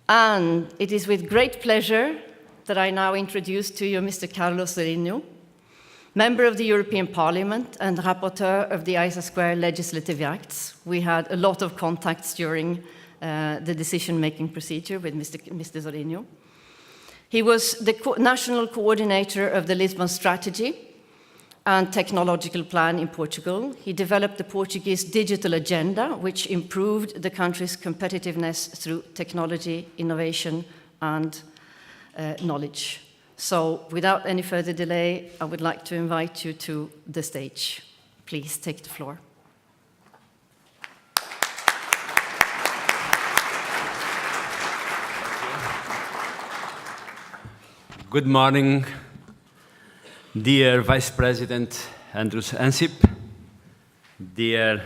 And it is with great pleasure that I now introduce to you Mr. Carlos Zorrinho, Member of the European Parliament and Rapporteur of the ISA² legislative acts. We had a lot of contacts during the decision-making procedure with Mr. Zorrinho. He was the national coordinator of the Lisbon strategy and technological plan in Portugal. He developed the Portuguese digital agenda, which improved the country's competitiveness through technology, innovation, and knowledge. So, without any further delay, I would like to invite you to the stage. Please take the floor. Good morning, dear Vice President Andrus Ansip, dear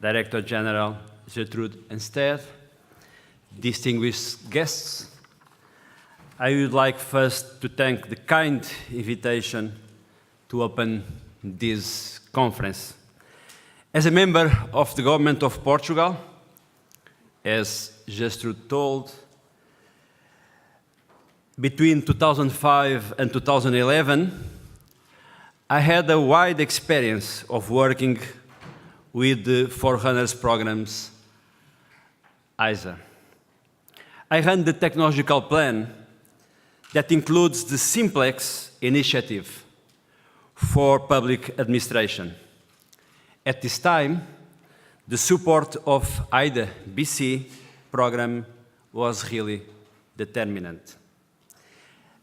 Director General Gertrude Enstead, distinguished guests. I would like first to thank the kind invitation to open this conference. As a member of the Government of Portugal, as Gertrude told, between 2005 and 2011, I had a wide experience of working with the Forerunners programs ISA. I ran the technological plan that includes the Simplex initiative for public administration. At this time, the support of IDA BC program was really determinant.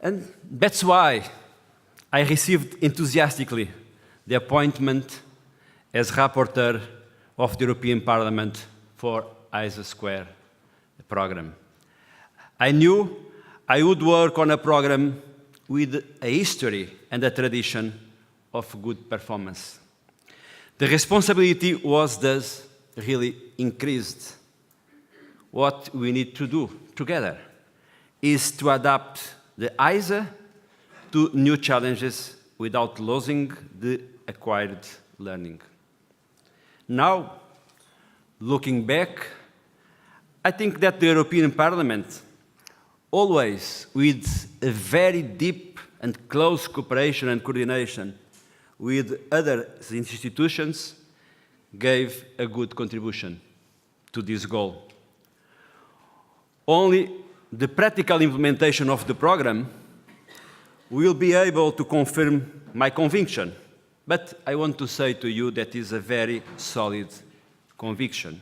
And that's why I received enthusiastically the appointment as rapporteur of the European Parliament for ISA² program. I knew I would work on a program with a history and a tradition of good performance. The responsibility was thus really increased. What we need to do together is to adapt the ISA to new challenges without losing the acquired learning. Now, looking back, I think that the European Parliament, always with a very deep and close cooperation and coordination with other institutions, gave a good contribution to this goal. Only the practical implementation of the program will be able to confirm my conviction, but I want to say to you that is a very solid conviction.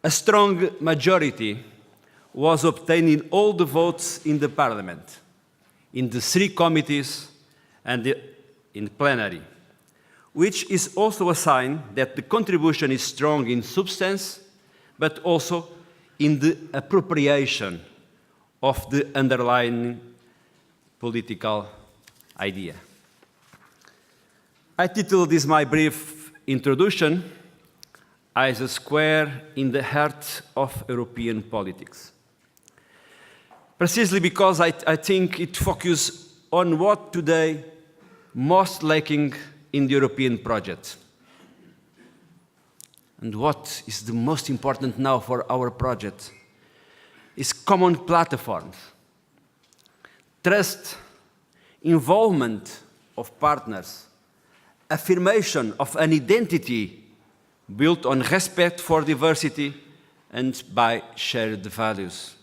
A strong majority was obtained in all the votes in the Parliament, in the 3 committees and in plenary, which is also a sign that the contribution is strong in substance, but also in the appropriation of the underlying political idea. I titled this my brief introduction, ISA² in the heart of European politics. Precisely because I think it focuses on what today most lacking in the European project. And what is the most important now for our project is common platforms, trust, involvement of partners, affirmation of an identity built on respect for diversity and by shared values.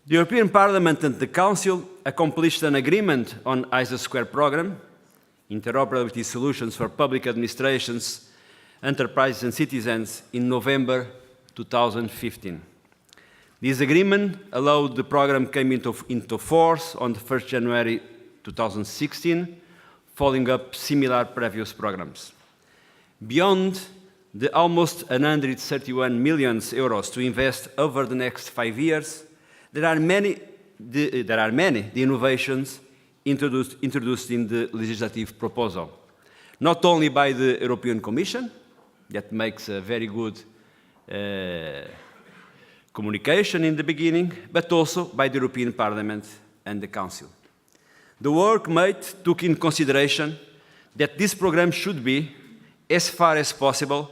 The European Parliament and the Council accomplished an agreement on ISA² program, interoperability solutions for public administrations, enterprises and citizens, in November 2015. This agreement allowed the program came into force on 1st January 2016, following up similar previous programs. Beyond the almost 131 million euros to invest over the next 5 years, there are many innovations introduced in the legislative proposal, not only by the European Commission, that makes a very good communication in the beginning, but also by the European Parliament and the Council. The work made took in consideration that this program should be, as far as possible,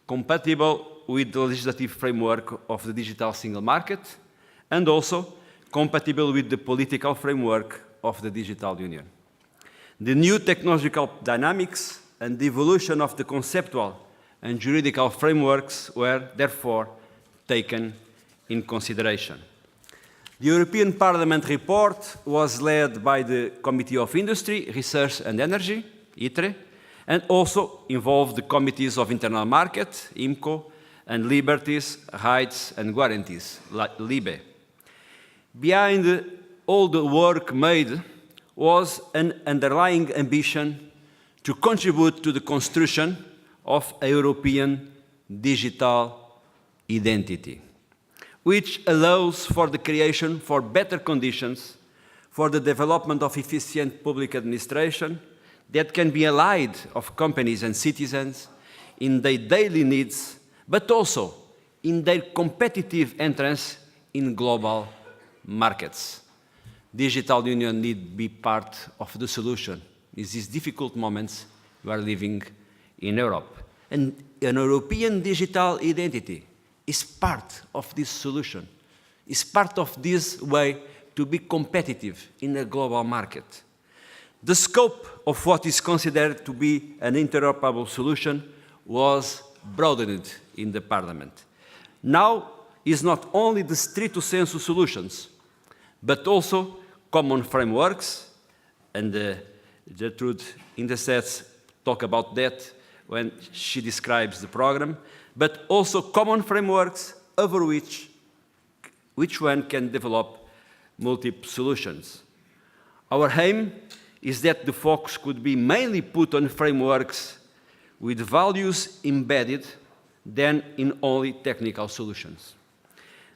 compatible with the legislative framework of the digital single market, and also compatible with the political framework of the digital union. The new technological dynamics and the evolution of the conceptual and juridical frameworks were therefore taken in consideration. The European Parliament report was led by the Committee of Industry, Research and Energy, ITRE, and also involved the Committees of Internal Market, IMCO, and Liberties, Rights and Guarantees, LIBE. Behind all the work made was an underlying ambition to contribute to the construction of a European digital identity, which allows for the creation for better conditions for the development of efficient public administration that can be allied of companies and citizens in their daily needs, but also in their competitive entrance in global markets. Digital union need to be part of the solution in these difficult moments we are living in Europe. And an European digital identity is part of this solution, is part of this way to be competitive in a global market. The scope of what is considered to be an interoperable solution was broadened in the Parliament. Now is not only the stricto sensu solutions, but also common frameworks, and Gertrude Indesets talk about that when she describes the program, but also common frameworks over which one can develop multiple solutions. Our aim is that the focus could be mainly put on frameworks with values embedded than in only technical solutions.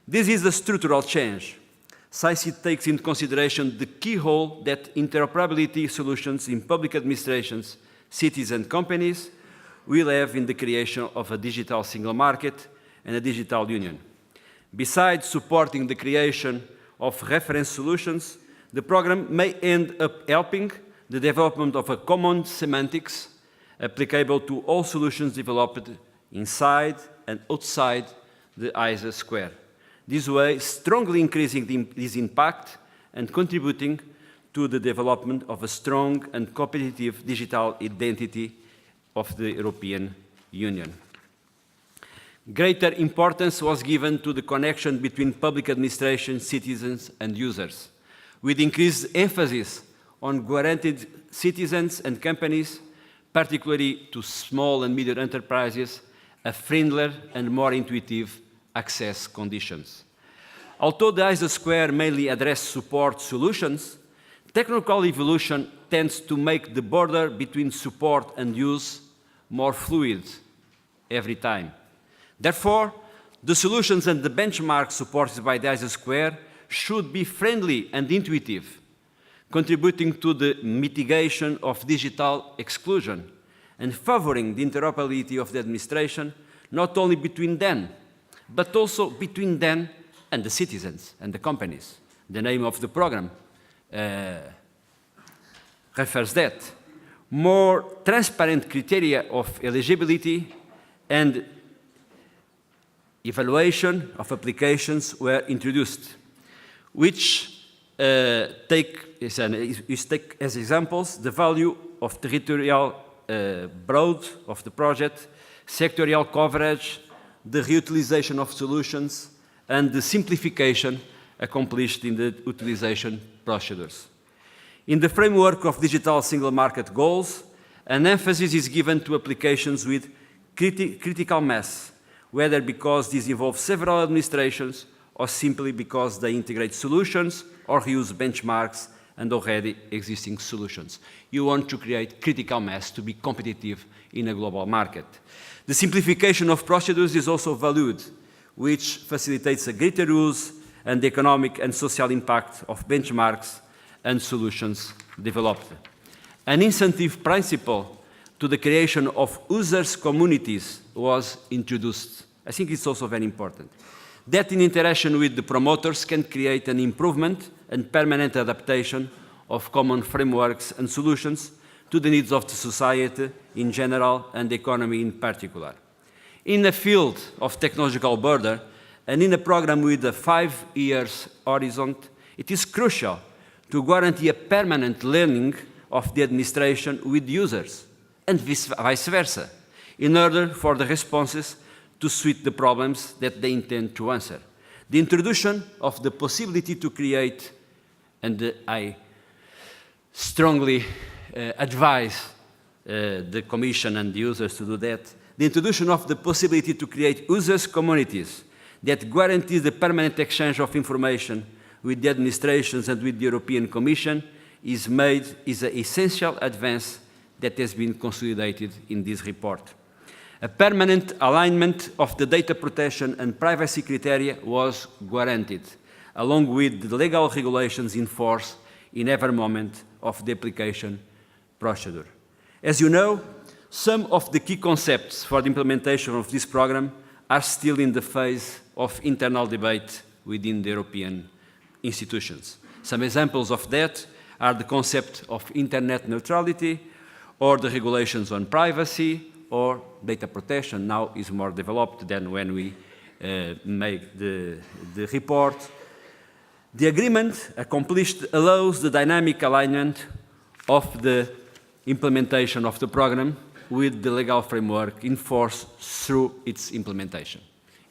This is a structural change, since it takes into consideration the key role that interoperability solutions in public administrations, cities and companies will have in the creation of a digital single market and a digital union. Besides supporting the creation of reference solutions, the program may end up helping the development of a common semantics applicable to all solutions developed inside and outside the ISA². This way, strongly increasing this impact and contributing to the development of a strong and competitive digital identity of the European Union. Greater importance was given to the connection between public administration, citizens, and users, with increased emphasis on guaranteed citizens and companies, particularly to small and medium enterprises, a friendlier and more intuitive access conditions. Although the ISA² mainly address support solutions, technical evolution tends to make the border between support and use more fluid every time. Therefore, the solutions and the benchmarks supported by the ISA² should be friendly and intuitive, contributing to the mitigation of digital exclusion and favoring the interoperability of the administration, not only between them, but also between them and the citizens and the companies. The name of the program refers that. More transparent criteria of eligibility and evaluation of applications were introduced, which take as examples the value of territorial broad of the project, sectorial coverage, the reutilization of solutions, and the simplification accomplished in the utilization procedures. In the framework of digital single market goals, an emphasis is given to applications with critical mass, whether because these involve several administrations or simply because they integrate solutions or use benchmarks and already existing solutions. You want to create critical mass to be competitive in a global market. The simplification of procedures is also valued, which facilitates a greater use and the economic and social impact of benchmarks and solutions developed. An incentive principle to the creation of users' communities was introduced. I think it's also very important. That in interaction with the promoters can create an improvement and permanent adaptation of common frameworks and solutions to the needs of the society in general and the economy in particular. In the field of technological border, and in a program with a 5 years horizon, it is crucial to guarantee a permanent learning of the administration with users, and vice versa, in order for the responses to suit the problems that they intend to answer. The introduction of the possibility to create, and I strongly advise the Commission and the users to do that, the introduction of the possibility to create users' communities that guarantees the permanent exchange of information with the administrations and with the European Commission is an essential advance that has been consolidated in this report. A permanent alignment of the data protection and privacy criteria was guaranteed, along with the legal regulations in force in every moment of the application procedure. As you know, some of the key concepts for the implementation of this program are still in the phase of internal debate within the European institutions. Some examples of that are the concept of internet neutrality, or the regulations on privacy, or data protection now is more developed than when we made the report. The agreement accomplished allows the dynamic alignment of the implementation of the program with the legal framework in force through its implementation.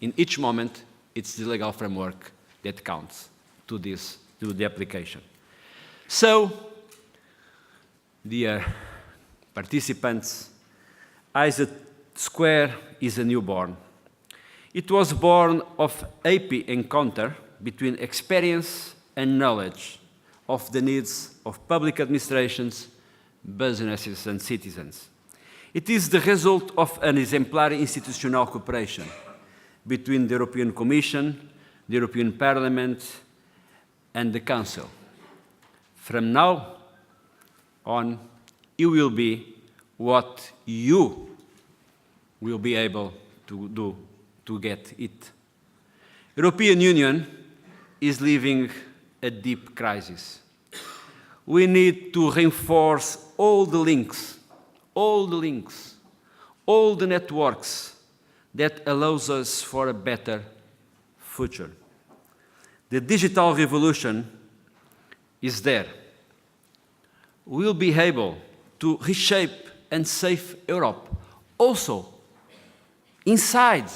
In each moment, it's the legal framework that counts to the application. So, dear participants, ISA² is a newborn. It was born of happy encounter between experience and knowledge of the needs of public administrations, businesses, and citizens. It is the result of an exemplary institutional cooperation between the European Commission, the European Parliament, and the Council. From now on, it will be what you will be able to do to get it. European Union is living a deep crisis. We need to reinforce all the links, all the networks that allows us for a better future. The digital revolution is there. We'll be able to reshape and save Europe also inside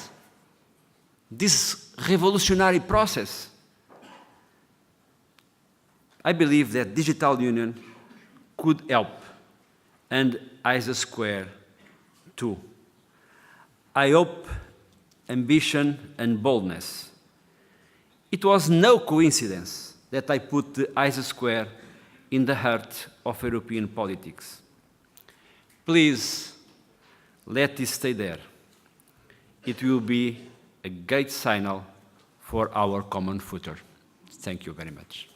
this revolutionary process. I believe that digital union could help, and ISA² too. I hope ambition and boldness. It was no coincidence that I put the ISA² in the heart of European politics. Please, let it stay there. It will be a great signal for our common future. Thank you very much.